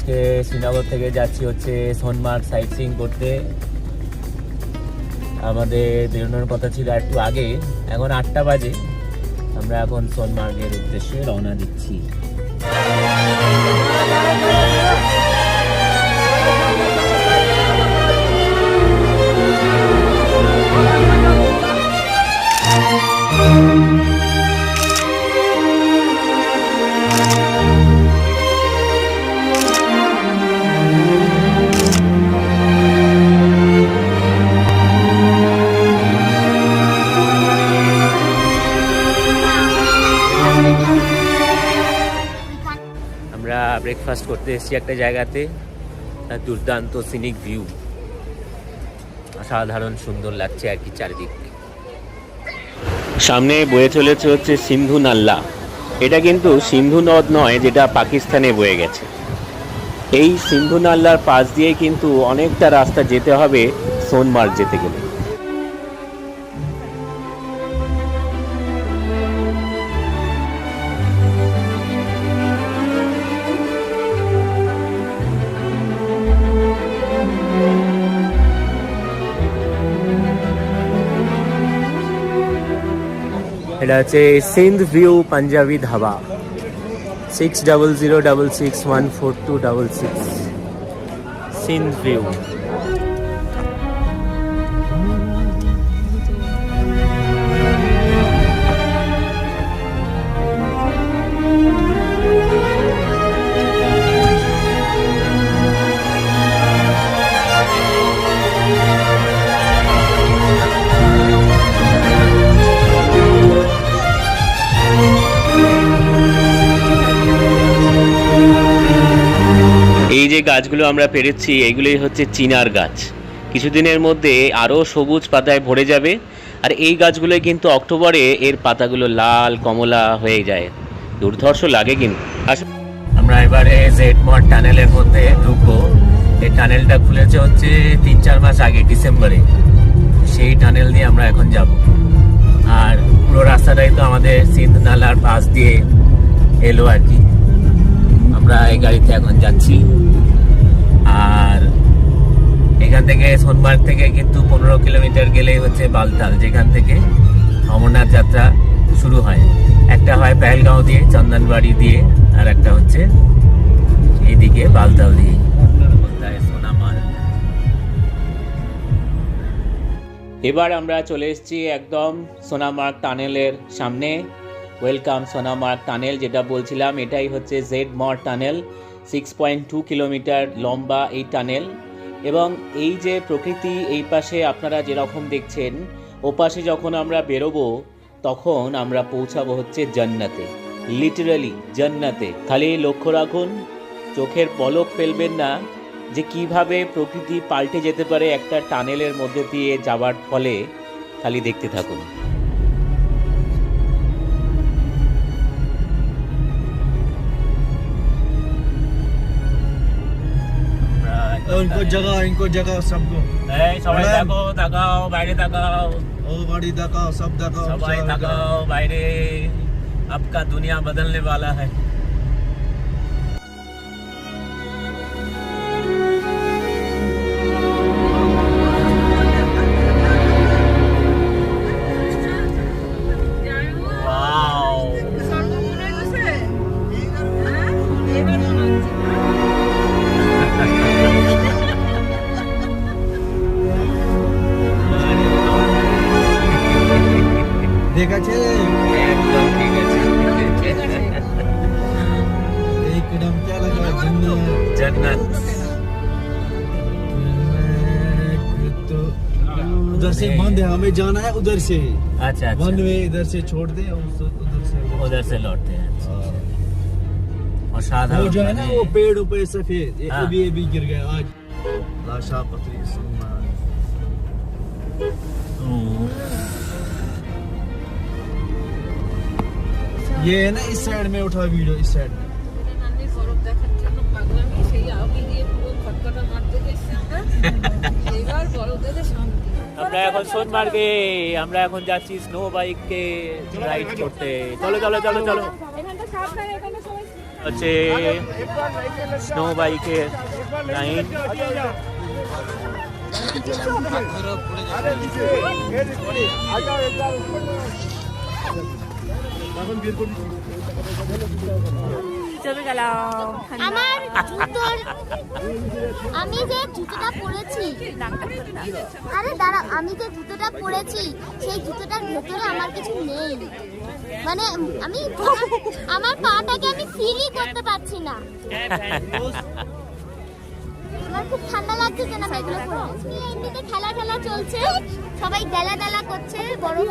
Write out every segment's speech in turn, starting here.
আজকে শ্রীনগর থেকে যাচ্ছি হচ্ছে সোনমার্গ সাইট সিইং করতে। আমাদের বেরোনোর কথা ছিল একটু আগে, এখন 8টা বাজে। আমরা এখন সোনমার্গের উদ্দেশ্যে রওনা দিচ্ছি। আমরা ব্রেকফাস্ট করতে এসেছি একটা জায়গাতে, দুর্দান্ত সিনিক ভিউ, অসাধারণ সুন্দর লাগছে আর কি চারিদিক। সামনে বয়ে চলেছে হচ্ছে সিন্ধু নাল্লা। এটা কিন্তু সিন্ধু নদ নয়, যেটা পাকিস্তানে বয়ে গেছে। এই সিন্ধু নাল্লার পাশ দিয়ে কিন্তু অনেকটা রাস্তা যেতে হবে সোনমার্গ যেতে গেলে। এটা হচ্ছে সিন্ধ ভিউ পাঞ্জাবি ধাবা, 6006614266 সিন্ধ ভিউ। এই যে গাছগুলো আমরা পেরেছি, এইগুলোই হচ্ছে চিনার গাছ। কিছুদিনের মধ্যে আরও সবুজ পাতায় ভরে যাবে। আর এই গাছগুলোই কিন্তু অক্টোবরে এর পাতাগুলো লাল কমলা হয়ে যায়, দুর্ধর্ষ লাগে কিন্তু। আমরা এবারে জেড মঠ টানেলের মধ্যে ঢুকবো। এই টানেলটা খুলেছে হচ্ছে 3-4 মাস আগে, ডিসেম্বরে। সেই টানেল দিয়ে আমরা এখন যাব। আর পুরো রাস্তাটাই তো আমাদের সিন্ধু নালার পাশ দিয়ে এলো আর কি। আমরা এই গাড়িতে এখন যাচ্ছি। আর এখান থেকে সোনমার্গ থেকে কিন্তু 15 কিলোমিটার গেলেই হচ্ছে বালতাল, যেখান থেকে অমরনাথ যাত্রা শুরু হয়। একটা হয় পেহেলগাঁও দিয়ে, চন্দনবাড়ি দিয়ে, আর একটা হচ্ছে এইদিকে বালতাল দিয়ে। সোনামার্গ। এবার আমরা চলে এসেছি একদম সোনামার্গ টানেলের সামনে। ওয়েলকাম সোনামার্গ টানেল, যেটা বলছিলাম এটাই হচ্ছে জেড মঠ টানেল। 6.2 কিলোমিটার লম্বা এই টানেল। এবং এই যে প্রকৃতি এই পাশে আপনারা যেরকম দেখছেন, ওপাশে যখন আমরা বেরোবো তখন আমরা পৌঁছাবো হচ্ছে জান্নাতে, লিটারালি জান্নাতে। খালি লক্ষ্য রাখুন, চোখের পলক ফেলবেন না যে কিভাবে প্রকৃতি পাল্টে যেতে পারে একটা টানেলের মধ্যে দিয়ে যাওয়ার ফলে। খালি দেখতে থাকুন। इनको जगह सबको সবাই দেখো, তাকাও বাইরে, তাকাও ओ गाड़ी दिखाओ, सब दिखाओ, সবাই তাকাও বাইরে। आपका दुनिया बदलने वाला है। ঠিক আছে, একদম ঠিক আছে। एकदम क्या लगा, जन्नत। तो उधर से बंद है, हमें जाना है उधर से। अच्छा वन वे इधर से छोड़ दे और उधर से लौटते हैं। और साधा वो जो है ना, वो पेड़ ऊपर सफेद, हाँ। ये भी गिर गया आज। लाशा पतली ये है ना, इस साइड में उठा वीडियो, इस साइड में। আমরা এখন সোনমার্গে, আমরা এখন যাচ্ছি স্নো বাইকে রাইড করতে। চলো চলো চলো চলো। হচ্ছে স্নো বাইকের লাইন। আমার আমি যে জুতোটা পরেছি, আরে দাঁড়া, আমি যে জুতোটা পরেছি সেই জুতোটার ভেতরে আমার কিছু নেই, মানে আমি আমার পাটাকে আমি ফিলই করতে পারছি না। আমার খুব ঠান্ডা লাগছে কেন এগুলো পরে। এমনিতে খেলা খেলা চলছে, সবাই দেলা দেলা করছে বরফ।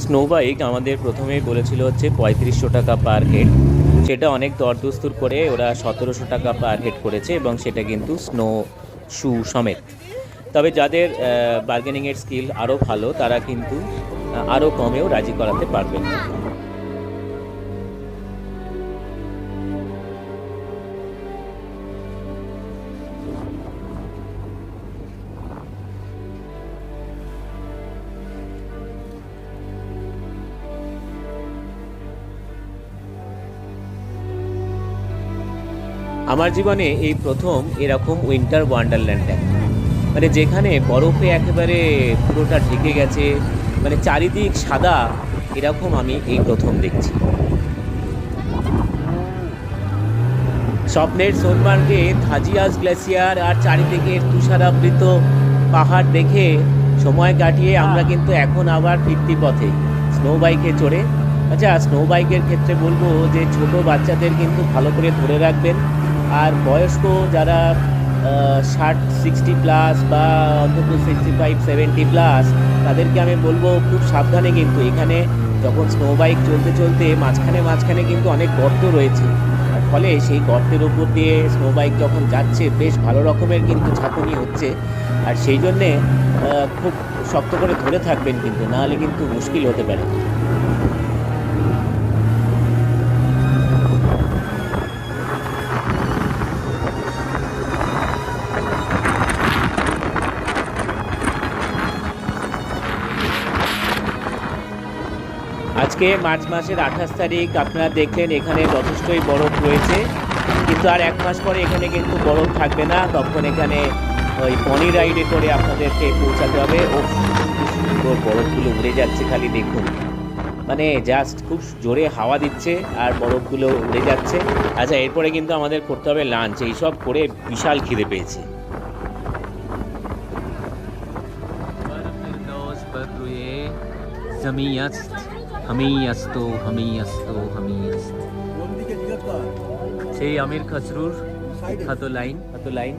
স্নো বাইক আমাদের প্রথমেই বলেছিল হচ্ছে 3500 টাকা পার হেড, সেটা অনেক দরদস্তুর করে ওরা 1700 টাকা পার হেড করেছে, এবং সেটা কিন্তু স্নো শু সমেত। তবে যাদের বার্গেনিংয়ের স্কিল আরও ভালো তারা কিন্তু আরও কমেও রাজি করাতে পারবেন। আমার জীবনে এই প্রথম এরকম উইন্টার ওয়ান্ডারল্যান্ড দেখা, মানে যেখানে বরফে একেবারে পুরোটা ঢেকে গেছে, মানে চারিদিক সাদা, এরকম আমি এই প্রথম দেখছি। স্বপ্নের সোনমার্গে থাজিয়াস গ্লেসিয়ার আর চারিদিকে তুষারাবৃত পাহাড় দেখে সময় কাটিয়ে আমরা কিন্তু এখন আবার ফিরতি পথে স্নো বাইকে চড়ে। আচ্ছা, স্নো বাইকের ক্ষেত্রে বলবো যে ছোট বাচ্চাদের কিন্তু ভালো করে ধরে রাখবেন, আর বয়স্ক যারা 60 প্লাস বা অন্তত 65-70 প্লাস, তাদেরকে আমি বলবো খুব সাবধানে, কিন্তু এখানে যখন স্নো বাইক চলতে চলতে মাঝখানে কিন্তু অনেক গর্ত রয়েছে, আর ফলে সেই গর্তের উপর দিয়ে স্নো বাইক যখন যাচ্ছে বেশ ভালো রকমের কিন্তু ঝাঁকুনি হচ্ছে, আর সেই জন্যে খুব শক্ত করে ধরে থাকবেন, কিন্তু নাহলে কিন্তু মুশকিল হতে পারে। আজকে মার্চ মাসের 28 তারিখ, আপনারা দেখলেন এখানে যথেষ্টই বরফ রয়েছে, কিন্তু আর এক মাস পরে এখানে কিন্তু বরফ থাকবে না, তখন এখানে ওই পনি রাইডে করে আপনাদেরকে পৌঁছাতে হবে। ও সুন্দর বরফগুলো উড়ে যাচ্ছে, খালি দেখুন, মানে জাস্ট খুব জোরে হাওয়া দিচ্ছে আর বরফগুলো উড়ে যাচ্ছে। আচ্ছা, এরপরে কিন্তু আমাদের করতে হবে লাঞ্চ, এইসব করে বিশাল খিদে পেয়েছে। সেই আমির খসরুর বিখ্যাত line,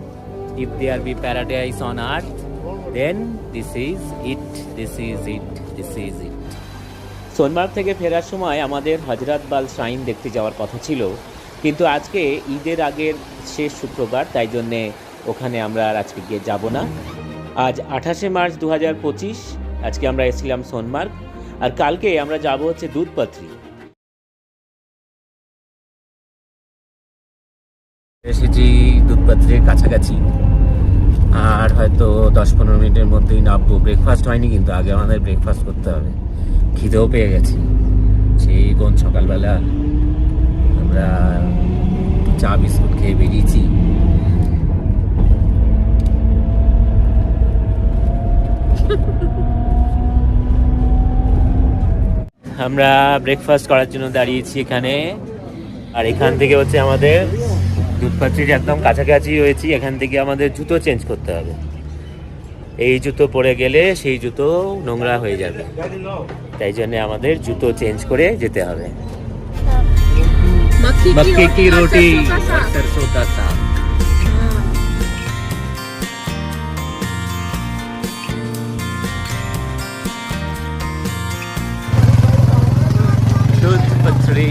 if there be paradise on earth, then this is it. Sonamarg থেকে ফেরার সময় আমাদের হজরতবাল শ্রাইন দেখতে যাওয়ার কথা ছিল, কিন্তু আজকে ঈদের আগের শেষ শুক্রবার, তাই জন্যে ওখানে আমরা আর আজকে গিয়ে যাব না। আজ 28শে মার্চ 2025, আজকে আমরা এসেছিলাম সোনমার্গ, আর কালকে আমরা যাব হচ্ছে দুধপাথরি। এসেছি দুধপাথরির কাছাকাছি, আর হয়তো 10-15 মিনিটের মধ্যেই নামবো। ব্রেকফাস্ট হয়নি, কিন্তু আগে আমাদের ব্রেকফাস্ট করতে হবে, খিদেও পেয়ে গেছি। সেই কোন সকালবেলা আমরা চা বিস্কুট খেয়ে বেরিয়েছি। আমরা ব্রেকফাস্ট করার জন্য দাঁড়িয়েছি এখানে, আর এখান থেকে হচ্ছে আমাদের দুধপাত্রির একদম কাছাকাছি হয়েছি, এখান থেকে আমাদের জুতো চেঞ্জ করতে হবে। এই জুতো পরে গেলে সেই জুতো নোংরা হয়ে যাবে, তাই জন্য আমাদের জুতো চেঞ্জ করে যেতে হবে। मक्के की रोटी और सरसों का साग। दूध पथरी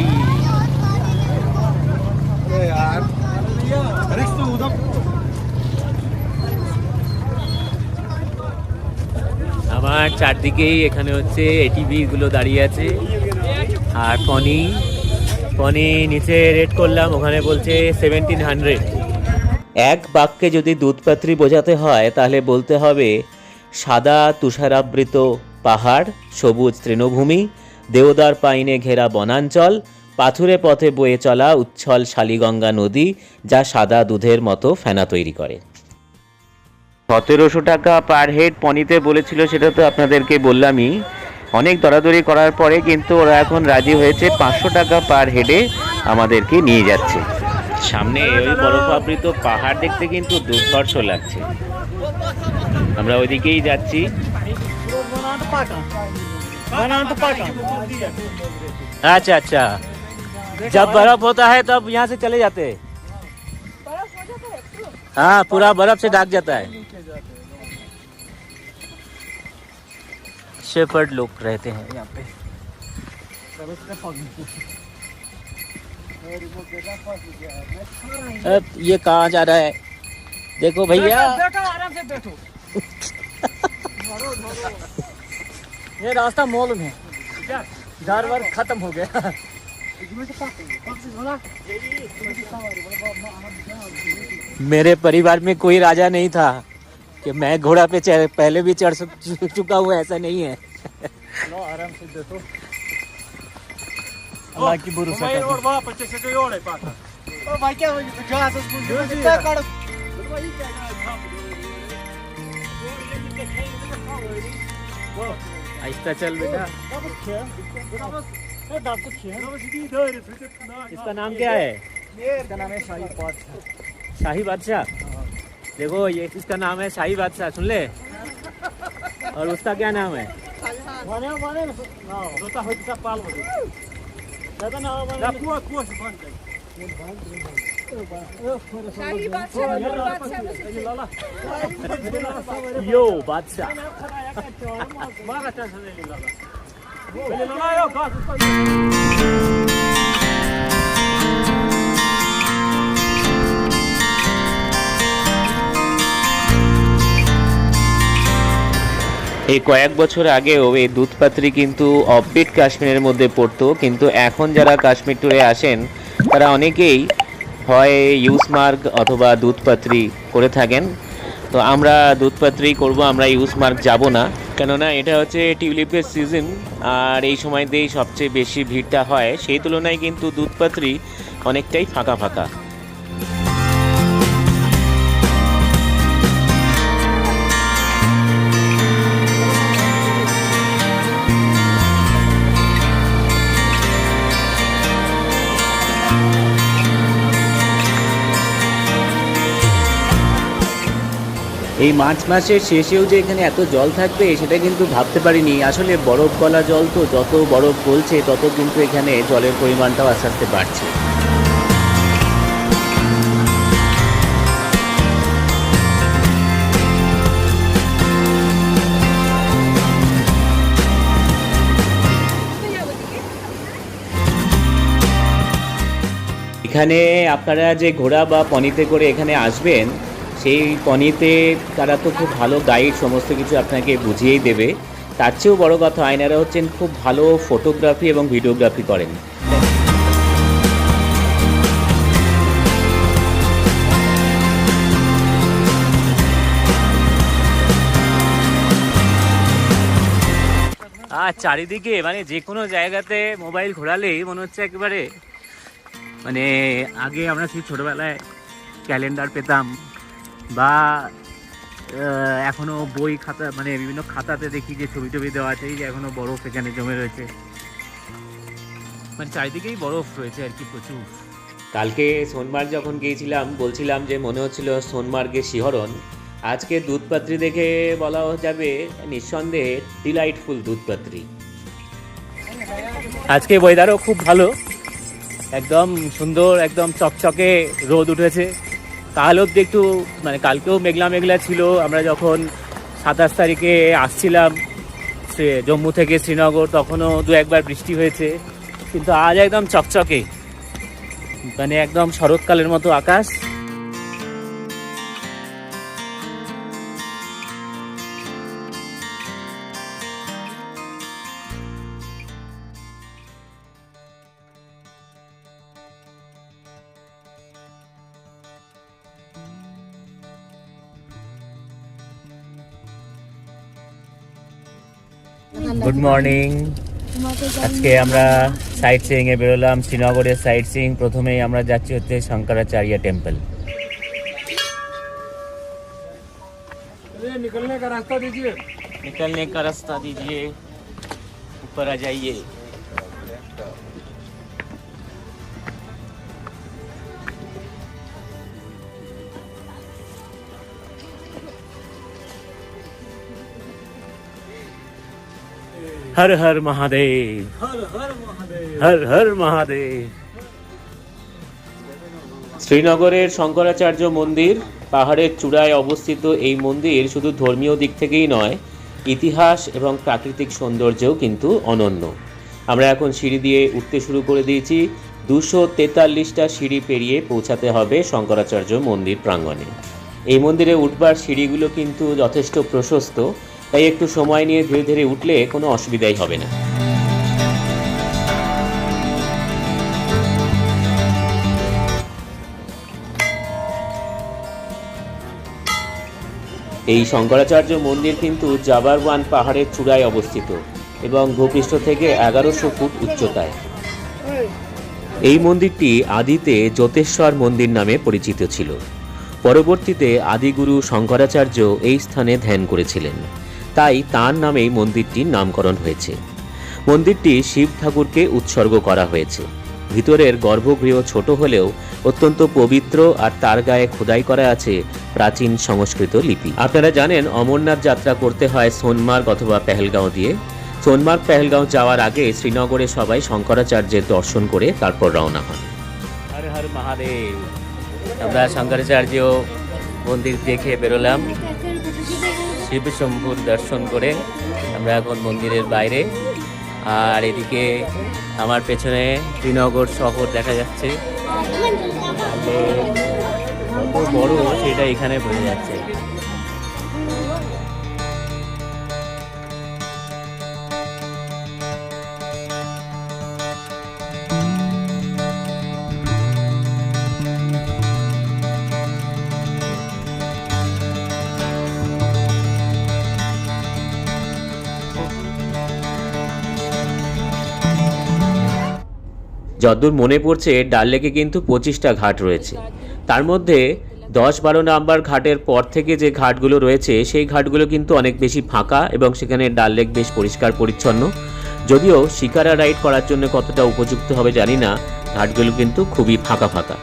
আমার চারদিকেই এখানে হচ্ছে এটিভি গুলো দাঁড়িয়ে আছে, আর পনি নিচে রেট করলাম, ওখানে বলছে 1700। এক বাক্যে যদি দুধপাত্রি বোঝাতে হয় তাহলে বলতে হবে সাদা তুষারাবৃত পাহাড়, সবুজ তৃণভূমি, দেওদার পাইনে ঘেরা বনাঞ্চল, পাথুরে পথে বয়ে চলা উচ্ছল শালিগঙ্গা নদী, যা সাদা দুধের মতো ফেনা তৈরি করে। 1700 টাকা পার হেড পনিতে বলেছিল, সেটা তো আপনাদেরকে বললামই। অনেক দরাদরি করার পরে কিন্তু ওরা এখন রাজি হয়েছে 500 টাকা পার হেডে আমাদেরকে নিয়ে যাচ্ছে। সামনে ওই বরফাবৃত পাহাড় দেখতে কিন্তু দুর্ধর্ষ লাগছে। আমরা ওইদিকেই যাচ্ছি। अच्छा अच्छा, जब बर्फ होता है तब यहाँ से चले जाते हैं। हाँ, पूरा बर्फ से ढक जाता है। शेफर्ड लोग रहते हैं यहाँ पे। अब ये कहाँ जा रहा है? देखो भैया, बैठो आराम से बैठो। ये रास्ता मालूम है, डर वर खत्म हो गया। मेरे परिवार में कोई राजा नहीं था कि मैं घोड़ा पे पहले भी चढ़ चुका हूँ, ऐसा नहीं है। लो आराम से बैठो। अल्लाह की भरोसा कर। और वापस से कोई और है पाता। ओ भाई क्या हो गया? क्या कर? आहिस्ता चल बेटा। इसका नाम क्या है? इसका नाम है शाही बादशाह। शाही बादशाह। देखो ये इसका नाम है शाही बादशाह, सुन ले। और उसका क्या नाम है? यो बादशाह। এই কয়েক বছর আগেও এই দুধপাত্রি কিন্তু অফবিট কাশ্মীরের মধ্যে পড়তো, কিন্তু এখন যারা কাশ্মীর ট্যুরে আসেন তারা অনেকেই হয় ইউসমার্গ অথবা দুধপাত্রি করে থাকেন। তো আমরা দুধপাত্রি করব, আমরা ইউসমার্গ যাব না, কেননা এটা হচ্ছে টিউলিপের সিজন আর এই সময়তেই সবচেয়ে বেশি ভিড়টা হয়। সেই তুলনায় কিন্তু দুধপাত্রি অনেকটাই ফাঁকা ফাঁকা। এই মার্চ মাসের শেষেও যে এখানে এত জল থাকবে সেটা কিন্তু ভাবতে পারিনি। আসলে বরফ গলা জল তো, যত বরফ গলছে তত কিন্তু এখানে জলের পরিমাণটাও আস্তে আস্তে বাড়ছে। এখানে আপনারা যে ঘোড়া বা পনিতে করে এখানে আসবেন, সেই পনিতে তারা তো খুব ভালো গাইড, সমস্ত কিছু আপনাকে বুঝিয়েই দেবে। তার চেয়েও বড় কথা, আয়নারা হচ্ছেন খুব ভালো ফটোগ্রাফি এবং ভিডিওগ্রাফি করেন। আর চারিদিকে মানে যে কোনো জায়গাতে মোবাইল ঘোরালেই মনে হচ্ছে একেবারে, মানে আগে আমরা সেই ছোটোবেলায় ক্যালেন্ডার পেতাম বা এখনো বই খাতা, মানে বিভিন্ন খাতাতে দেখি যে ছবি টবি দেওয়া আছে, যে এখনো বরফ এখানে জমে রয়েছে, মানে চারিদিকেই বরফ রয়েছে আর কি, প্রচুর। কালকে সোনমার্গ যখন গিয়েছিলাম বলছিলাম যে মনে হচ্ছিল সোনমার্গের শিহরণ। আজকে দুধপাত্রি দেখে বলা যাবে নিঃসন্দেহে ডিলাইটফুল দুধপাত্রি। আজকে ওয়েদারও খুব ভালো, একদম সুন্দর, একদম চকচকে রোদ উঠেছে। কাল অবধি একটু মানে কালকেও মেঘলা মেঘলা ছিল। আমরা যখন 27 তারিখে আসছিলাম জম্মু থেকে শ্রীনগর তখনও দু একবার বৃষ্টি হয়েছে, কিন্তু আজ একদম চকচকে, মানে একদম শরৎকালের মতো আকাশ। Good morning. আজকে আমরা সাইট সিইং এ বেরোলাম, শ্রীনগরের সাইট সিইং। প্রথমেই আমরা যাচ্ছি হচ্ছে শঙ্করাচার্য টেম্পল। निकलने का रास्ता दीजिए। निकलने का रास्ता दीजिए, ऊपर आ जाइए। हर हर महादेव, हर हर महादेव। হর হর মহাদেব। শ্রীনগরের শঙ্করাচার্য মন্দির, পাহাড়ের চূড়ায় অবস্থিত এই মন্দির শুধু ধর্মীয় দিক থেকেই নয়, ইতিহাস এবং প্রাকৃতিক সৌন্দর্যও কিন্তু অনন্য। আমরা এখন সিঁড়ি দিয়ে উঠতে শুরু করে দিয়েছি। 243টা সিঁড়ি পেরিয়ে পৌঁছাতে হবে শঙ্করাচার্য মন্দির প্রাঙ্গণে। এই মন্দিরে উঠবার সিঁড়িগুলো কিন্তু যথেষ্ট প্রশস্ত, তাই একটু সময় নিয়ে ধীরে ধীরে উঠলে কোনো অসুবিধাই হবে না। এই শঙ্করাচার্য মন্দির কিন্তু জাবারওয়ান পাহাড়ের চূড়ায় অবস্থিত এবং ভূপৃষ্ঠ থেকে 1100 ফুট উচ্চতায়। এই মন্দিরটি আদিতে জ্যোতেশ্বর মন্দির নামে পরিচিত ছিল। পরবর্তীতে আদিগুরু শঙ্করাচার্য এই স্থানে ধ্যান করেছিলেন, তাই তাঁর নামেই মন্দিরটির নামকরণ হয়েছে। মন্দিরটি শিব ঠাকুরকে উৎসর্গ করা হয়েছে। ভিতরের গর্ভগৃহ ছোট হলেও অত্যন্ত পবিত্র, আর তার গায়ে খোদাই করা আছে প্রাচীন সংস্কৃত লিপি। আপনারা জানেন অমরনাথ যাত্রা করতে হয় সোনমার্গ অথবা পেহেলগাঁও দিয়ে। সোনমার্গ পেহেলগাঁও যাওয়ার আগে শ্রীনগরে সবাই শঙ্করাচার্যের দর্শন করে তারপর রওনা হন। হর হর মহাদেব। আমরা শঙ্করাচার্য মন্দির দেখে বেরোলাম, শিব শম্ভুর দর্শন করে আমরা এখন মন্দিরের বাইরে। আর এদিকে আমার পেছনে শ্রীনগর শহর দেখা যাচ্ছে, কত বড় সেটা এখানে বোঝা যাচ্ছে। যতদূর মনে পড়ছে ডাল লেকে কিন্তু 25টা ঘাট রয়েছে। তার মধ্যে 10-12 নাম্বার ঘাটের পর থেকে যে ঘাটগুলো রয়েছে সেই ঘাটগুলো কিন্তু অনেক বেশি ফাঁকা এবং সেখানে ডাল লেক বেশ পরিষ্কার পরিচ্ছন্ন। যদিও শিকারা রাইড করার জন্য কতটা উপযুক্ত হবে জানি না, ঘাটগুলো কিন্তু খুবই ফাঁকা ফাঁকা।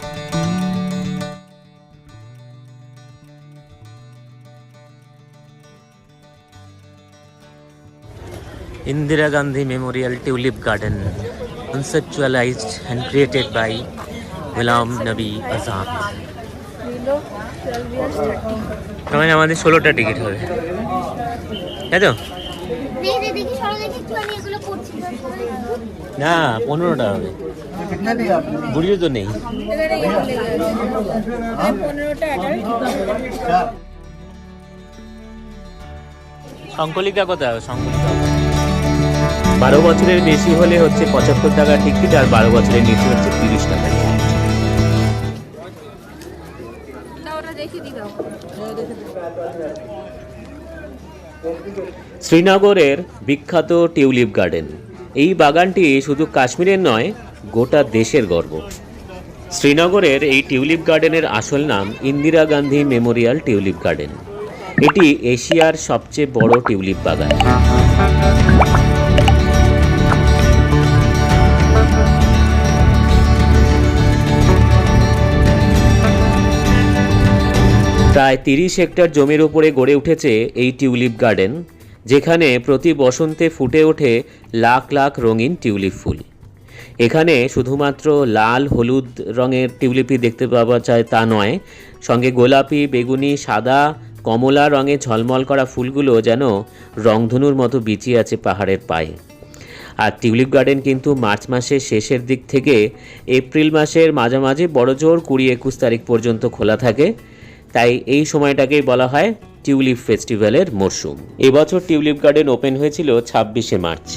Indira Gandhi Memorial Tulip Garden, conceptualized and created by Ghulam Nabi Azad. মানে আমাদের 16টা টিকিট হবে, তাই তো? না 15টা হবে, বুড়িও তো নেই। সংকলিকা কোথায়? সংকলিকা 12 বছরের বেশি হলে হচ্ছে 75 টাকা টিকিট, আর 12 বছরের নিচে হচ্ছে 30 টাকা। শ্রীনগরের বিখ্যাত টিউলিপ গার্ডেন। এই বাগানটি শুধু কাশ্মীরের নয়, গোটা দেশের গর্ব। শ্রীনগরের এই টিউলিপ গার্ডেনের আসল নাম Indira Gandhi Memorial tulip garden. এটি এশিয়ার সবচেয়ে বড় টিউলিপ বাগান। প্রায় 30 হেক্টর জমির উপরে গড়ে উঠেছে এই টিউলিপ গার্ডেন, যেখানে প্রতি বসন্তে ফুটে ওঠে লাখ লাখ রঙিন টিউলিপ ফুল। এখানে শুধুমাত্র লাল হলুদ রঙের টিউলিপই দেখতে পাওয়া যায় তা নয়, সঙ্গে গোলাপি, বেগুনি, সাদা, কমলা রঙে ঝলমল করা ফুলগুলো যেন রংধনুর মতো বিছিয়ে আছে পাহাড়ের পায়ে। আর টিউলিপ গার্ডেন কিন্তু মার্চ মাসের শেষের দিক থেকে এপ্রিল মাসের মাঝামাঝি বড়জোর 20-21 তারিখ পর্যন্ত খোলা থাকে। তাই এই সময়টাকেই বলা হয় টিউলিপ ফেস্টিভ্যালের মরশুম। এবছর টিউলিপ গার্ডেন ওপেন হয়েছিল 26শে মার্চ।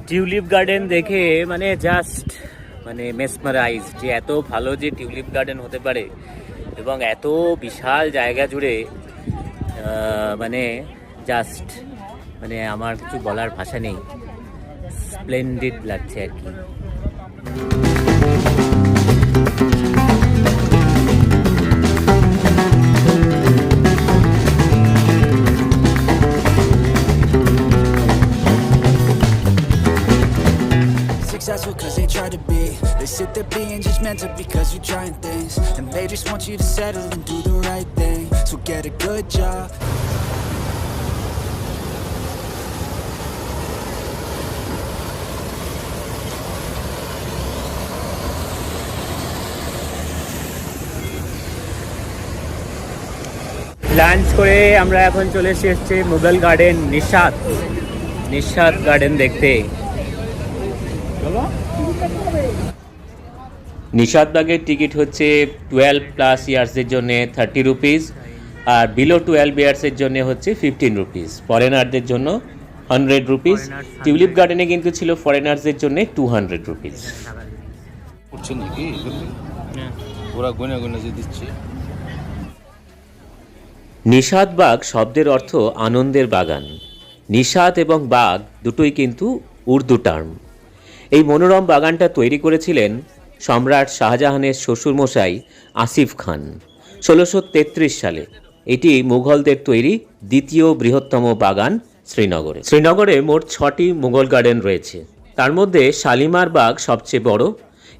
টিউলিপ গার্ডেন দেখে জাস্ট মেসমারাইজ, যে এত ভালো যে টিউলিপ গার্ডেন হতে পারে এবং এত বিশাল জায়গা জুড়ে জাস্ট আমার কিছু বলার ভাষা নেই। স্প্লেন্ডিড লাগছে আর কি। Successful cause they try to be. They sit there being judgmental because you're trying things, and they just want you to settle and do the right thing. So get a good job. Lunch করে আমরা এখন চলে এসেছি Mughal garden, Nishat garden দেখতে। নিশাতবাগের ticket হচ্ছে 12+ ইয়ার্সের জন্য 30 rupees, আর below 12 ইয়ার্সের জন্য হচ্ছে 15 রুপিস। ফরেনারদের জন্য 100 রুপিস। টিউলিপ গার্ডেনে কিন্তু ছিল ফরেনার্সদের জন্য 200 রুপিস। নিশাতবাগ শব্দের অর্থ আনন্দের বাগান। নিশাত এবং বাগ দুটোই কিন্তু উর্দু টার্ম। এই মনোরম বাগানটা তৈরি করেছিলেন সম্রাট শাহজাহানের শ্বশুরমশাই আসিফ খান 1633 সালে। এটি মুঘলদের তৈরি দ্বিতীয় বৃহত্তম বাগান শ্রীনগরে। শ্রীনগরে মোট 6টি মুঘল গার্ডেন রয়েছে, তার মধ্যে শালিমার বাগ সবচেয়ে বড়।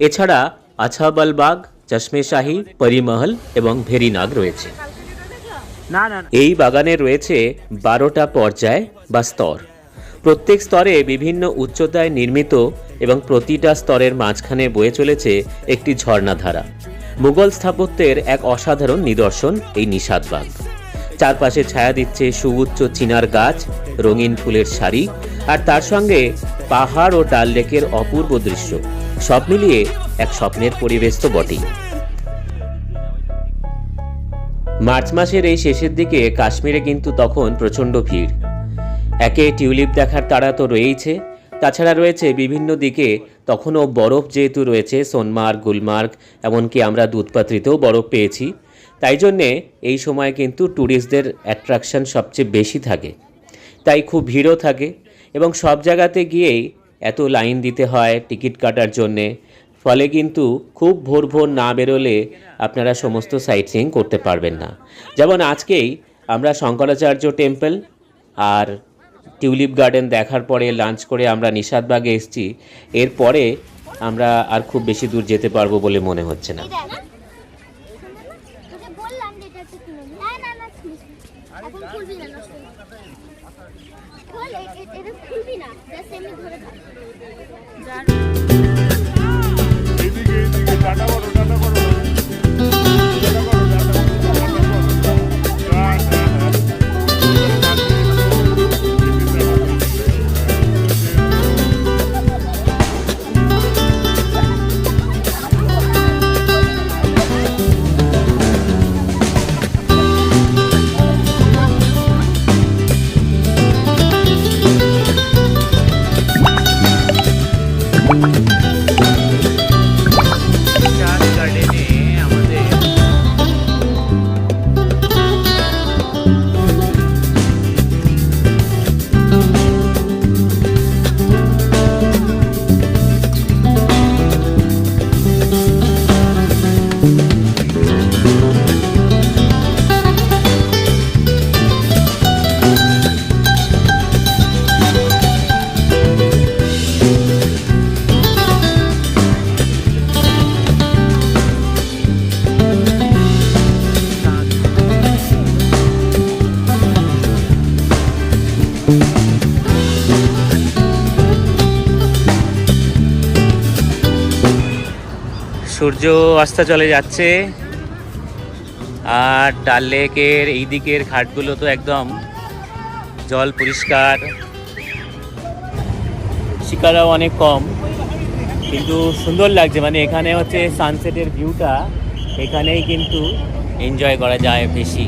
এছাড়া আছাবাল বাগ, চশমে শাহী, পরিমহল এবং ভেরিনাগ রয়েছে। এই বাগানে রয়েছে 12টা পর্যায় বা স্তর। প্রত্যেক স্তরে বিভিন্ন উচ্চতায় নির্মিত এবং প্রতিটা স্তরের মাঝখানে বয়ে চলেছে একটি ঝর্ণাধারা। মুঘল স্থাপত্যের এক অসাধারণ নিদর্শন এই নিশাতবাগ। চারপাশে ছায়া দিচ্ছে সুউচ্চ চিনার গাছ, রঙিন ফুলের সারি, আর তার সঙ্গে পাহাড় ও ডাল লেকের অপূর্ব দৃশ্য। সব মিলিয়ে এক স্বপ্নের পরিবেশ তো বটেই। মার্চ মাসের এই শেষের দিকে কাশ্মীরে কিন্তু তখন প্রচণ্ড ভিড়। একে টিউলিপ দেখার তাড়া তো রয়েইছে, তাছাড়া রয়েছে বিভিন্ন দিকে তখনও বরফ যেহেতু রয়েছে, সোনমার্গ, গুলমার্গ, এমনকি আমরা দুধপাত্রিতেও বরফ পেয়েছি। তাই জন্যে এই সময় কিন্তু ট্যুরিস্টদের অ্যাট্রাকশন সবচেয়ে বেশি থাকে, তাই খুব ভিড়ও থাকে এবং সব জায়গাতে গিয়েই এত লাইন দিতে হয় টিকিট কাটার জন্যে। ফলে কিন্তু খুব ভোর ভোর না বেরোলে আপনারা সমস্ত সাইট সিইং করতে পারবেন না। যেমন আজকেই আমরা শঙ্করাচার্য টেম্পল আর টিউলিপ গার্ডেন দেখার পরে লাঞ্চ করে আমরা নিশাতবাগে এসেছি। এরপরে আমরা আর খুব বেশি দূর যেতে পারবো বলে মনে হচ্ছে না। গার্ডেনে সূর্য অস্ত চলে যাচ্ছে, আর ডাল লেকের এই দিকের ঘাটগুলো তো একদম জল পরিষ্কার, শিকারাও অনেক কম, কিন্তু সুন্দর লাগছে। মানে এখানে হচ্ছে সানসেটের ভিউটা এখানেই কিন্তু এনজয় করা যায় বেশি।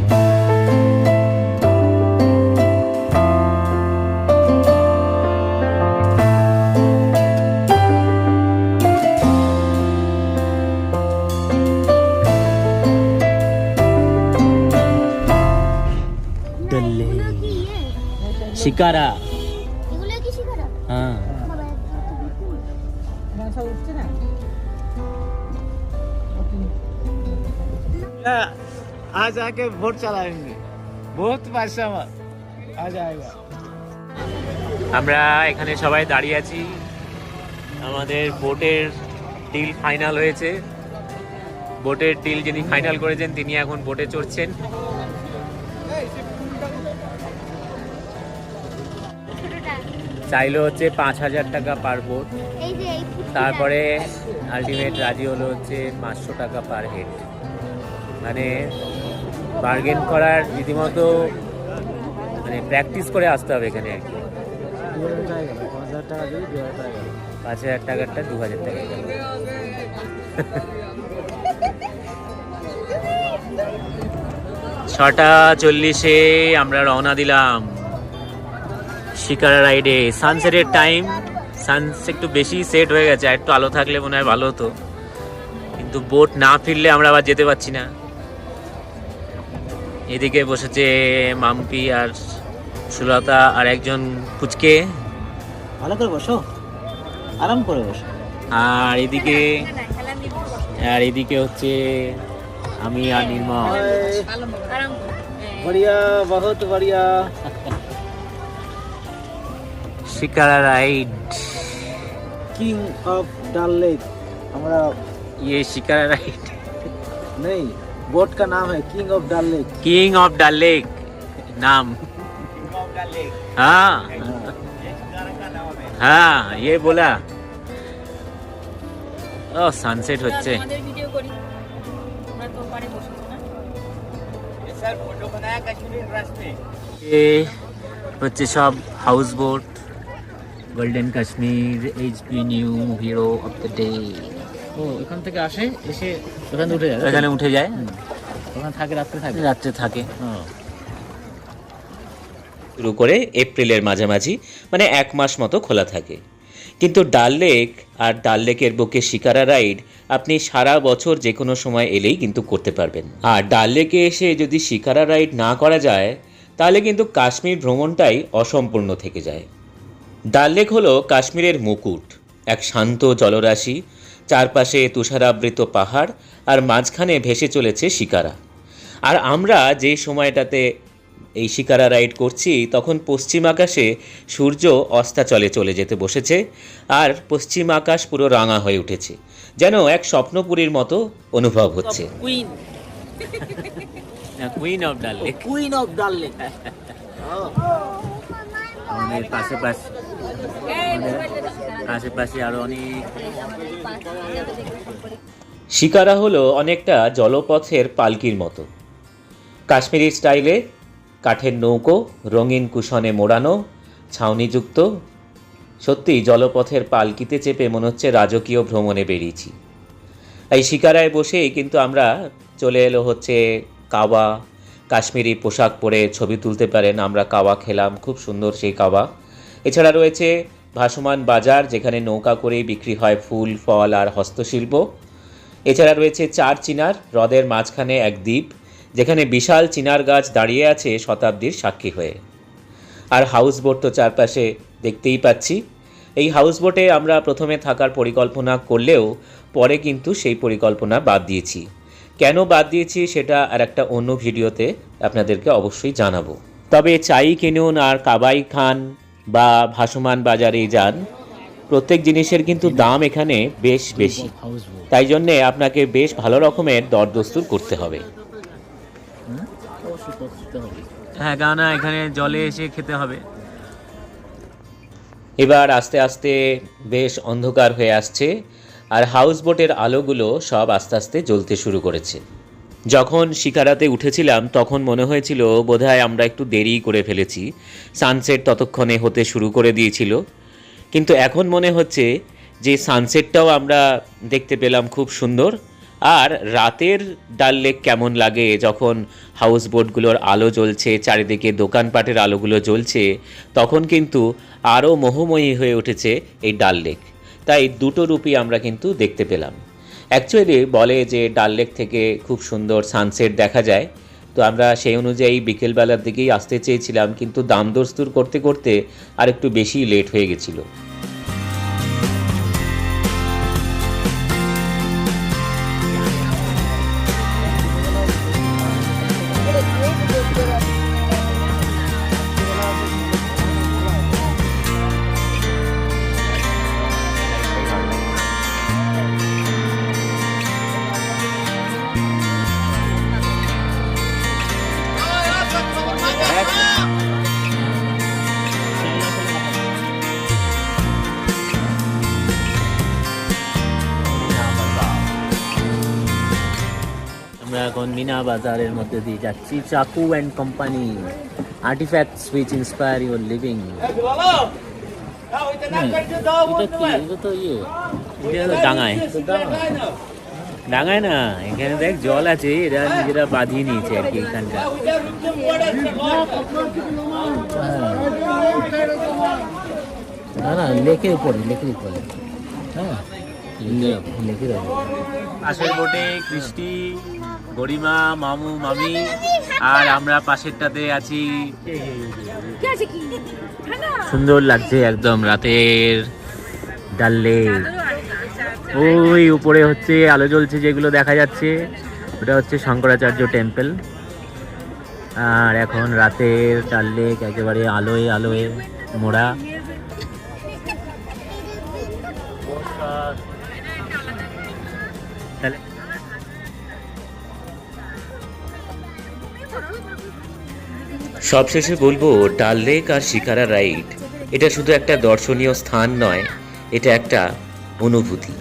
এগুলো কি শিকারা, এগুলো কি শিকারা? হ্যাঁ। বাবা, आज आके वोट चलाएंगे, बहुत पैसा आ जाएगा। আমরা এখানে সবাই দাঁড়িয়ে আছি, আমাদের বোটের ডিল ফাইনাল হয়েছে। বোটের ডিল যিনি ফাইনাল করেছেন তিনি এখন বোটে চড়ছেন। ছোটটা চাইলো হচ্ছে 5,000 টাকা পার বোট, এই যে এই ফুটকিটা। তারপরে আলটিমেট রাজি হলো হচ্ছে 500 টাকা পার হেড। মানে বার্গেন করার রীতিমতো মানে প্র্যাকটিস করে আসতে হবে এখানে আর কি। 5,000 টাকা দিবি, 2,000 টাকা গেল। 5,000 টাকারটা 2,000 টাকা গেল। 6:40-এ আমরা রওনা দিলাম শিকারা রাইডে। সানসেটের টাইম, সানসেট একটু বেশি সেট হয়ে গেছে, আর একটু আলো থাকলে মনে হয় ভালো হতো, কিন্তু বোট না ফিরলে আমরা আবার যেতে পারছি না। এদিকে বসেছে মাম্পি আর সুলতা আর একজন পুচকে, ভালো করে বসো, আরাম করে বসো। আর এদিকে হচ্ছে আমি আর নির্মল। बढ़िया, बहुत बढ़िया। Shikara ride, king of Dal lake. हमारा ये शिकारा राइड नहीं, बोट का नाम है king of Dal lake. King of Dal lake नाम। हाँ हाँ, ये बोला। ও সানসেট হচ্ছে। আমাদের ভিডিও করি, আমরা তো পারে বসেছি না। सर फोटो बनाया कश्मीरी ड्रेस में। এ হচ্ছে সব houseboat, golden Kashmir, HP new hero of the day. ও এখান থেকে আসে, এসে ওখানে উঠে যায়, এখানে উঠে যায়, ওখানে থাকে, রাত্রে থাকে। রাত্রে থাকে। শুরু করে এপ্রিলের মাঝামাঝি, মানে 1 মাস মতো খোলা থাকে। কিন্তু ডাল লেক আর ডাল লেকের বুকে শিকারা রাইড আপনি সারা বছর যে কোনো সময় এলেই কিন্তু করতে পারবেন। আর ডাল লেকে এসে যদি শিকারা রাইড না করা যায় তাহলে কিন্তু কাশ্মীর ভ্রমণটাই অসম্পূর্ণ থেকে যায়। ডাল লেক হলো কাশ্মীরের মুকুট, এক শান্ত জলরাশি, চারপাশে তুষারাবৃত পাহাড়, আর মাঝখানে ভেসে চলেছে শিকারা। আর আমরা যে সময়টাতে এই শিকারা রাইড করছি তখন পশ্চিম আকাশে সূর্য অস্তাচলে চলে যেতে বসেছে, আর পশ্চিম আকাশ পুরো রাঙা হয়ে উঠেছে, যেন এক স্বপ্নপুরীর মতো অনুভব হচ্ছে। কুইন, কুইন অফ ডাল লেক। কুইন অফ ডাল লেক। আমাদের আশেপাশে আরো অনেক শিকারা হলো অনেকটা জলপথের পালকির মতো, কাশ্মীরি স্টাইলে, কাঠের নৌকো, রঙিন কুশনে মোড়ানো, ছাউনিযুক্ত। সত্যি জলপথের পালকিতে চেপে মনে হচ্ছে রাজকীয় ভ্রমণে বেরিয়েছি। এই শিকারায় বসেই কিন্তু আমরা চলে এলো হচ্ছে কাওয়া। কাশ্মীরি পোশাক পরে ছবি তুলতে পারেন, আমরা কাওয়া খেলাম, খুব সুন্দর সেই কাওয়া। এছাড়া রয়েছে ভাসমান বাজার, যেখানে নৌকা করেই বিক্রি হয় ফুল, ফল আর হস্তশিল্প। এছাড়া রয়েছে 4 চিনার, হ্রদের মাঝখানে এক দ্বীপ, যেখানে বিশাল চিনার গাছ দাঁড়িয়ে আছে শতাব্দীর সাক্ষী হয়ে। আর হাউস বোট তো চারপাশে দেখতেই পাচ্ছি। এই হাউস বোটে আমরা প্রথমে থাকার পরিকল্পনা করলেও পরে কিন্তু সেই পরিকল্পনা বাদ দিয়েছি। কেন বাদ দিয়েছি সেটা আর একটা অন্য ভিডিওতে আপনাদেরকে অবশ্যই জানাবো। তবে চাই কিনুন আর কাবাই খান বা ভাসমান বাজারে যান, প্রত্যেক জিনিসের কিন্তু দাম এখানে বেশ বেশি, তাই জন্যে আপনাকে বেশ ভালো রকমের দরদস্তুর করতে হবে। হ্যাঁ, গানা এখানে জলে এসে খেতে হবে। এবার আস্তে আস্তে বেশ অন্ধকার হয়ে আসছে, আর হাউস বোটের আলোগুলো সব আস্তে আস্তে জ্বলতে শুরু করেছে। যখন শিকারাতে উঠেছিলাম তখন মনে হয়েছিল বোধহয় আমরা একটু দেরি করে ফেলেছি, সানসেট ততক্ষণে হতে শুরু করে দিয়েছিল। কিন্তু এখন মনে হচ্ছে যে সানসেটটাও আমরা দেখতে পেলাম খুব সুন্দর। আর রাতের ডাল লেক কেমন লাগে যখন হাউস বোটগুলোর আলো জ্বলছে, চারিদিকে দোকানপাটের আলোগুলো জ্বলছে, তখন কিন্তু আরও মোহময়ী হয়ে উঠেছে এই ডাল লেক। তাই দুটো রূপই আমরা কিন্তু দেখতে পেলাম। অ্যাকচুয়ালি বলে যে ডাল লেক থেকে খুব সুন্দর সানসেট দেখা যায়, তো আমরা সেই অনুযায়ী বিকেলবেলার দিকেই আসতে চেয়েছিলাম, কিন্তু দাম দস্তুর করতে করতে আর একটু বেশি লেট হয়ে গেছিলো। আমরা এখন মিনা বাজারের মধ্যে দিয়ে যাচ্ছি। চাকু and company, artefacts which inspire your living. এটা কি? এটা তো ইয়ে, এটা তো ডাঙায় ডাঙায় না, এখানে দেখ জল আছে, এরা নিজেরা বাঁধিয়ে নিয়েছে আর কি এখানটা। না না, লেকের উপরে, লেকের উপরে। হ্যাঁ, লেকের পাশের বোটে কৃষ্টি, গরিমা, মামু, মামি, আর আমরা পাশেরটাতে আছি। সুন্দর লাগছে একদম রাতের ডাল লেক। ওই উপরে হচ্ছে আলো জ্বলছে যেগুলো দেখা যাচ্ছে, ওটা হচ্ছে শঙ্করাচার্য টেম্পল। আর এখন রাতের ডাল লেক একেবারে আলোয় আলোয় মোড়া। সবশেষে বলবো, ডাল লেক আর শিকারা রাইড এটা শুধু একটা দর্শনীয় স্থান নয়, এটা একটা অনুভূতি।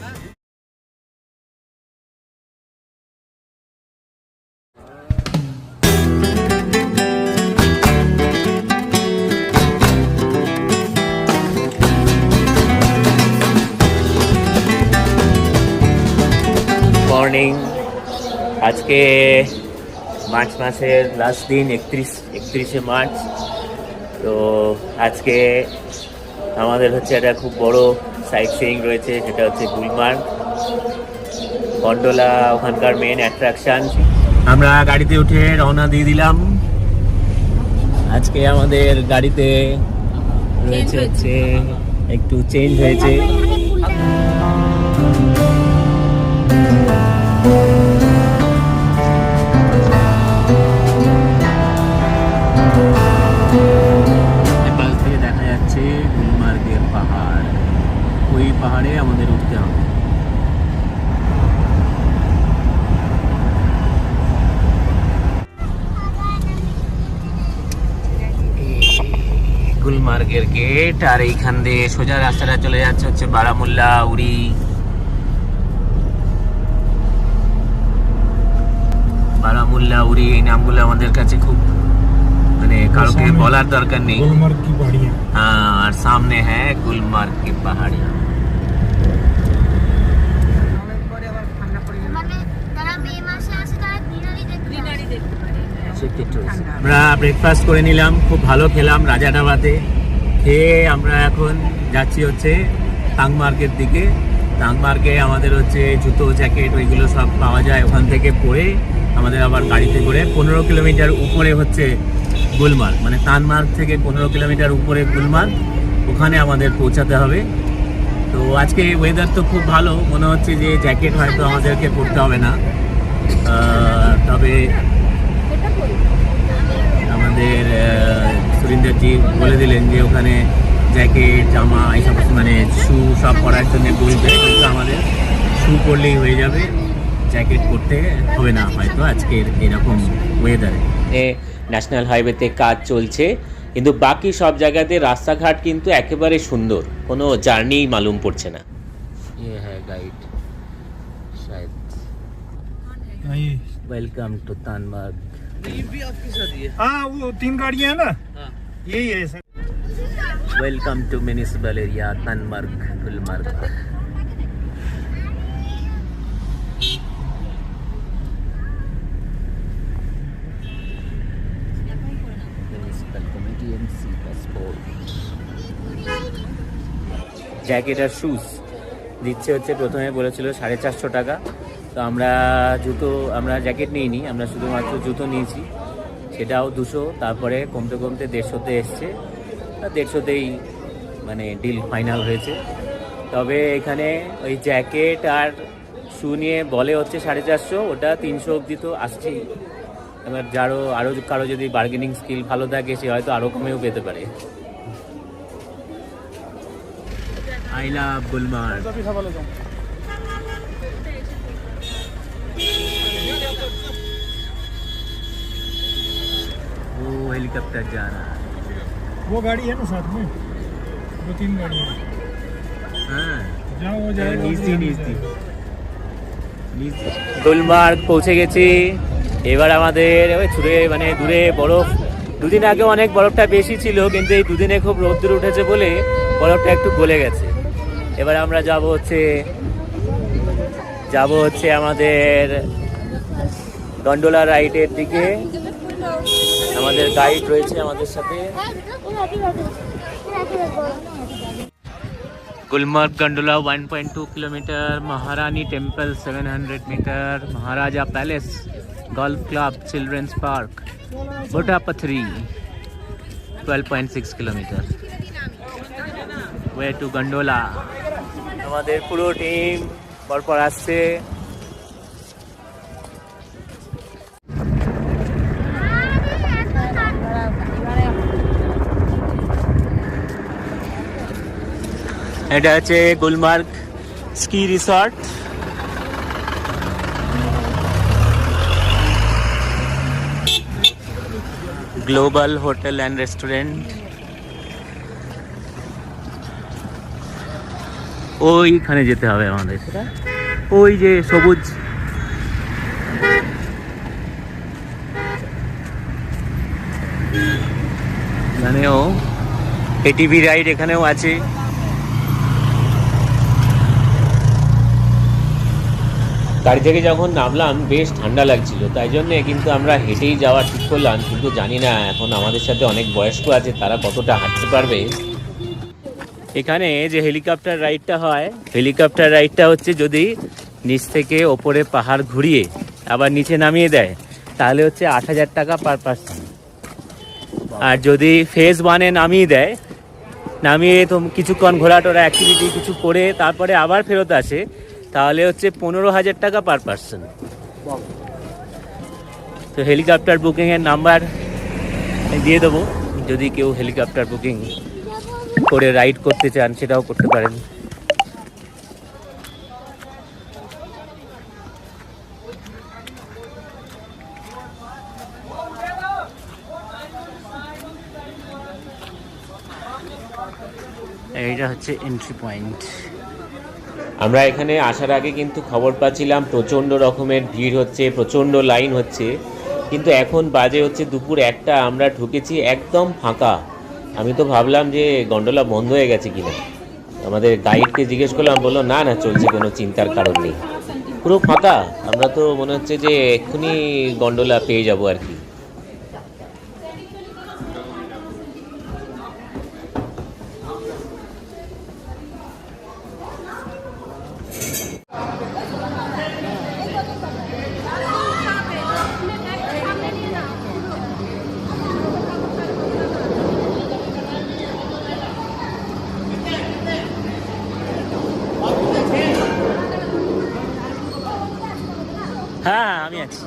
মর্নিং, আজকে মার্চ মাসের লাস্ট দিন, 31শে মার্চ। তো আজকে আমাদের হচ্ছে একটা খুব বড় সাইট সিইং রয়েছে, সেটা হচ্ছে গুলমার্গ। গন্ডোলা ওখানকার মেন অ্যাট্রাকশন। আমরা গাড়িতে উঠে রওনা দিয়ে দিলাম। আজকে আমাদের গাড়িতে রয়েছে হচ্ছে একটু চেঞ্জ হয়েছে। পাশ দিয়ে দেখা যাচ্ছে গুলমার্গের পাহাড়, ওই পাহাড়ে আমাদের উঠতে হবে। গুলমার্গের গেট, আর এইখান দিয়ে সোজা রাস্তাটা চলে যাচ্ছে হচ্ছে বারামুল্লা, উড়ি। বারামুল্লা, উড়ি, এই নামগুলো আমাদের কাছে খুব মানে কাউকে বলার দরকার নেই। गुलमर्ग की पहाड़ियाँ। हाँ, और सामने है गुलमर्ग की पहाड़ियाँ। মানে যারা মে মাসে আসে তারা গ্রিনারি দেখতে পারে। আমরা ব্রেকফাস্ট করে নিলাম, খুব ভালো খেলাম রাজাডাবাতে। খেয়ে আমরা এখন যাচ্ছি হচ্ছে টাংমার্গের দিকে। টাংমার্গে আমাদের হচ্ছে জুতো, জ্যাকেট ওইগুলো সব পাওয়া যায়, ওখান থেকে পরে আমাদের আবার গাড়িতে করে 15 কিলোমিটার উপরে হচ্ছে গুলমার্গ, মানে তানমার্গ থেকে 15 কিলোমিটার উপরে গুলমার্গ, ওখানে আমাদের পৌঁছাতে হবে। তো আজকে ওয়েদার তো খুব ভালো, মনে হচ্ছে যে জ্যাকেট হয়তো আমাদেরকে পরতে হবে না। তবে আমাদের সুরিন্দরজি বলে দিলেন যে ওখানে জ্যাকেট, জামা এইসব মানে শু সব পরার জন্য বলবে, কিন্তু আমাদের শু পরলেই হয়ে যাবে, জ্যাকেট পরতে হবে না হয়তো আজকের এরকম ওয়েদারে। ন্যাশনাল হাইওয়েতে কাজ চলছে, কিন্তু বাকি সব জায়গাতে রাস্তাঘাট কিন্তু একেবারে সুন্দর, কোনো জার্নি মালুম পড়ছে না। ये है गाइड। यही वेलकम टू तनमार्ग। हाँ वो 3 गाड़ियाँ हैं ना, यही है sir. Welcome to municipal area Tanmarg Gulmarg. Municipal committee MC passport. Jacket আর শুজ দিচ্ছে হচ্ছে, প্রথমে বলেছিল 450 টাকা। তো আমরা জ্যাকেট নিইনি, আমরা শুধুমাত্র জুতো নিয়েছি, সেটাও 200। তারপরে কমতে কমতে 150-তে এসছে, 150-তেই মানে ডিল ফাইনাল হয়েছে। তবে এখানে ওই জ্যাকেট আর শু নিয়ে বলে হচ্ছে 450, ওটা 300 অবধি তো আসছেই। এবার আরও কারো যদি বার্গেনিং স্কিল ভালো থাকে, সে হয়তো আরও কমেও পেতে পারে। I love Gulmarg. वो हेलीकॉप्टर जा रहा है। वो गाड़ी है ना साथ में, 2-3 गाड़ियाँ। हाँ जहाँ वो जाएगा নিচে গুলমার্গ পৌঁছে গেছি। এবার আমাদের ছুটে মানে দূরে বরফ, দুদিন আগে অনেক বরফটা বেশি ছিল, কিন্তু এই দুদিনে খুব রোদ্দুর উঠেছে বলে বরফটা একটু গলে গেছে। এবার আমরা যাব হচ্ছে আমাদের গন্ডোলা রাইডের দিকে। আমাদের গাইড রয়েছে আমাদের সাথে। Gulmarg gondola 1.2 kilometre, Maharani temple 700 metre, Maharaja palace, golf club, children's park, Bota Pathri 12.6 kilometre. Way to gondola. আমাদের পুরো টিম পরপর আসছে। এটা হচ্ছে Gulmarg ski resort. Global hotel and restaurant. ওইখানে যেতে হবে আমাদের, ওই যে সবুজ এখানেও এটিভি রাইড এখানেও আছে। গাড়ি থেকে যখন নামলাম বেশ ঠান্ডা লাগছিল, তাই জন্যে কিন্তু আমরা হেঁটেই যাওয়া ঠিক করলাম। কিন্তু জানি না এখন আমাদের সাথে অনেক বয়স্ক আছে, তারা কতটা হাঁটতে পারবে। এখানে যে হেলিকপ্টার রাইডটা হয়, হেলিকপ্টার রাইডটা হচ্ছে যদি নিচ থেকে ওপরে পাহাড় ঘুরিয়ে আবার নিচে নামিয়ে দেয়, তাহলে হচ্ছে 8,000 টাকা পার পার্সন। আর যদি ফেজ 1-এ নামিয়ে দেয়, নামিয়ে তো কিছুক্ষণ ঘোরাটোরা অ্যাক্টিভিটি কিছু করে তারপরে আবার ফেরত আসে, তাহলে হচ্ছে 15,000 টাকা পার পার্সন। তো হেলিকপ্টার বুকিংয়ের নাম্বার দিয়ে দেবো, যদি কেউ হেলিকপ্টার বুকিং করে রাইড করতে চান সেটাও করতে পারেন। এইটা হচ্ছে এন্ট্রি পয়েন্ট। আমরা এখানে আসার আগে কিন্তু খবর পাচ্ছিলাম প্রচণ্ড রকমের ভিড় হচ্ছে, প্রচণ্ড লাইন হচ্ছে, কিন্তু এখন বাজে হচ্ছে দুপুর 1টা, আমরা ঢুকেছি একদম ফাঁকা। আমি তো ভাবলাম যে গন্ডোলা বন্ধ হয়ে গেছে কিনা। আমাদের গাইডকে জিজ্ঞেস করলাম, বললো না না চলছে, কোনো চিন্তার কারণ নেই, পুরো ফাঁকা। আমরা তো মনে হচ্ছে যে এক্ষুনি গন্ডোলা পেয়ে যাবো আর কি। হ্যাঁ আমি আছি।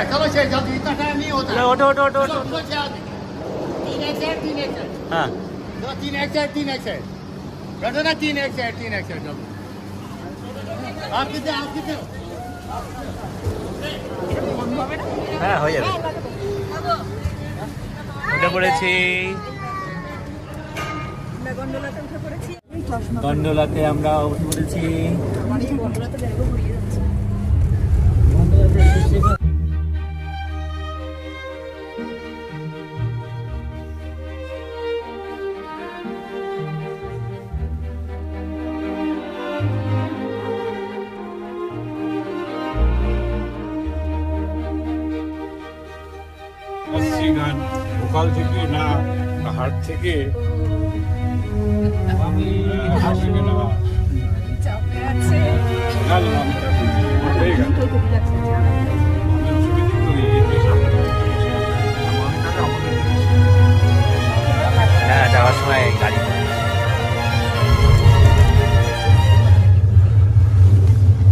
चलो जल्दी, इतना टाइम नहीं होता। ওঠো ওঠো ওঠো ওঠো। चलो 3 एक साइड 3 एक साइड, হ্যাঁ 3 एक साइड 3 एक साइड, बैठो ना 3 एक साइड जल्दी। आप कितने हो? হ্যাঁ হয়ে যাবে। উঠে পড়েছি। আমরা গন্ডোলাতে উঠে পড়েছি। গন্ডোলাতে আমরা উঠে পড়েছি। আমার এই গন্ডোলাতে ব্যাগও ভরিয়ে যাচ্ছে। আসছি গান ভোকাল থেকে না হাট থেকে আমি আসবে না চাপে আছে। গান আমি এই গান তো খুবই লাগছে। আমি ছবি দেখতে এই যে সামনে আমার কাছে আমাদের হ্যাঁ, যাওয়ার সময় গাড়ি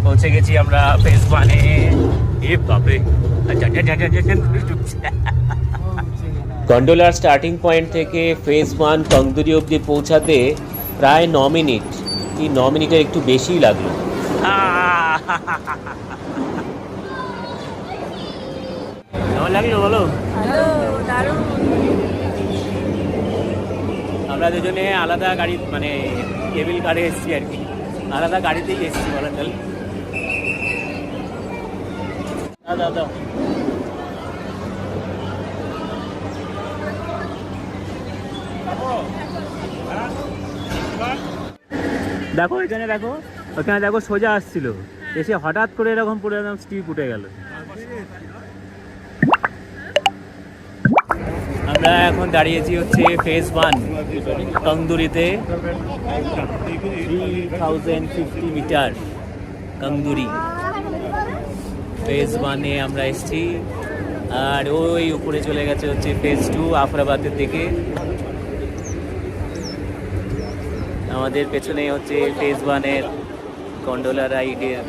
পৌঁছে গেছি আমরা ফেজ 1-এ। এ বাপরে, গন্ডোলার স্টার্টিং পয়েন্ট থেকে ফেজ 1 তংদুরি অবধি পৌঁছাতে প্রায় 9 মিনিট, কি 9 মিনিটের একটু বেশিই লাগলো। কেমন লাগলো বলো? হ্যালো, দারুণ। আমরা দুজনে আলাদা গাড়ি মানে কেবিল কারে এসেছি আর কি, আলাদা গাড়িতেই এসেছি বলা চলে। দাদা দেখো এখানে, দেখো ওখানে, দেখো সোজা আসছিল, এসে হঠাৎ করে এরকম পুরো একদম স্টিপ উঠে গেল। আমরা এখন দাঁড়িয়েছি হচ্ছে ফেজ 1 তংদুরিতে, 3050 মিটার তংদুরি। ফেজ 1-এ আমরা এসেছি, আর ওই উপরে চলে গেছে হচ্ছে ফেজ 2 আফরাবাদের দিকে। আমাদের পেছনে হচ্ছে ফেজ 1-এর গন্ডোলা রাইডের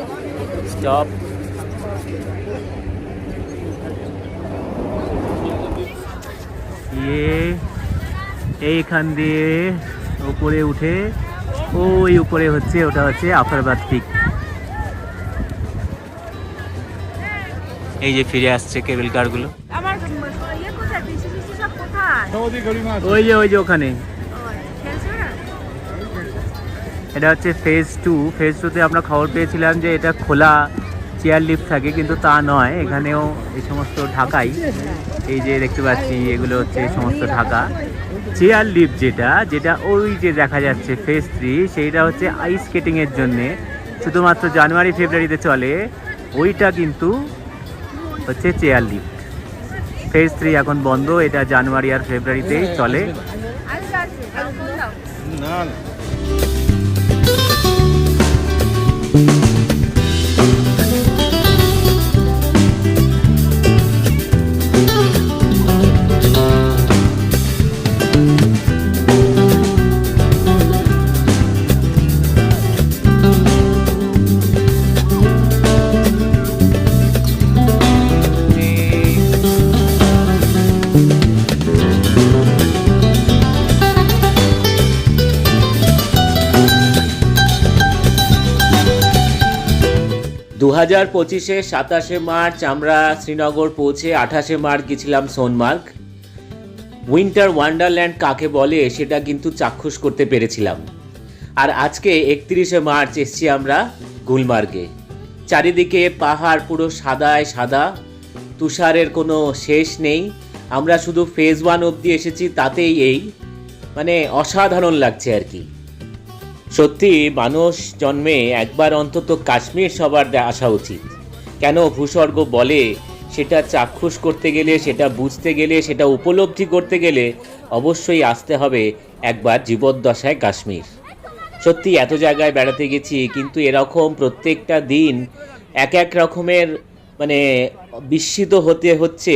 স্টপ। এইখান দিয়ে উপরে উঠে ওই উপরে হচ্ছে, ওটা হচ্ছে আফরাবাদ পিক। এই যে ফিরে আসছে কেবল কারগুলো, আমার ইয়ে কোথায়? পিসি সব কোথায়? সৌদি গরিব মাছ ওই যে ওখানে। খেলছো না? এটা হচ্ছে ফেজ 2। ফেজ 2-তে আমরা খবর পেয়েছিলাম যে এটা খোলা চেয়ার লিফট থাকে, কিন্তু তা নয়, এখানেও এই সমস্ত ঢাকাই। এই যে দেখতে পাচ্ছি এগুলো হচ্ছে এই সমস্ত ঢাকা। চেয়ার লিফট যেটা ওই যে দেখা যাচ্ছে ফেজ 3, সেইটা হচ্ছে আইস স্কেটিংয়ের জন্যে, শুধুমাত্র জানুয়ারি ফেব্রুয়ারিতে চলে। ওইটা কিন্তু হচ্ছে চেয়ার লিফট। ফেজ 3 এখন বন্ধ, এটা জানুয়ারি আর ফেব্রুয়ারিতেই চলে। আচ্ছা আচ্ছা, ফোন দাও। না 2025-এ 27শে মার্চ আমরা শ্রীনগর পৌঁছে 28শে মার্চ গেছিলাম সোনমার্গ। উইন্টার ওয়ান্ডারল্যান্ড কাকে বলে সেটা কিন্তু চাক্ষুষ করতে পেরেছিলাম। আর আজকে 31শে মার্চ এসছি আমরা গুলমার্গে। চারিদিকে পাহাড় পুরো সাদায় সাদা, তুষারের কোনো শেষ নেই। আমরা শুধু ফেজ 1 অবধি এসেছি, তাতেই এই মানে অসাধারণ লাগছে আর কি। সত্যি মানুষ জন্মে একবার অন্তত কাশ্মীর সবার আসা উচিত। কেন ভূস্বর্গ বলে সেটা চাক্ষুষ করতে গেলে, সেটা বুঝতে গেলে, সেটা উপলব্ধি করতে গেলে অবশ্যই আসতে হবে একবার জীবদ্দশায় কাশ্মীর। সত্যি এত জায়গায় বেড়াতে গেছি, কিন্তু এরকম প্রত্যেকটা দিন এক এক রকমের মানে বিস্মিত হতে হচ্ছে,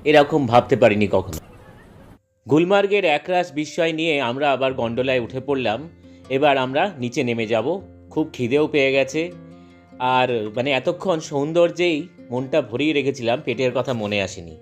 এরকম ভাবতে পারিনি কখনো। গুলমার্গের একরাশ বিস্ময় নিয়ে আমরা আবার গন্ডোলায় উঠে পড়লাম। এবার আমরা নিচে নেমে যাব, খুব খিদেও পেয়ে গেছে। আর মানে এতক্ষণ সৌন্দর্যেই মনটা ভরিয়ে রেখেছিলাম, পেটের কথা মনে আসেনি।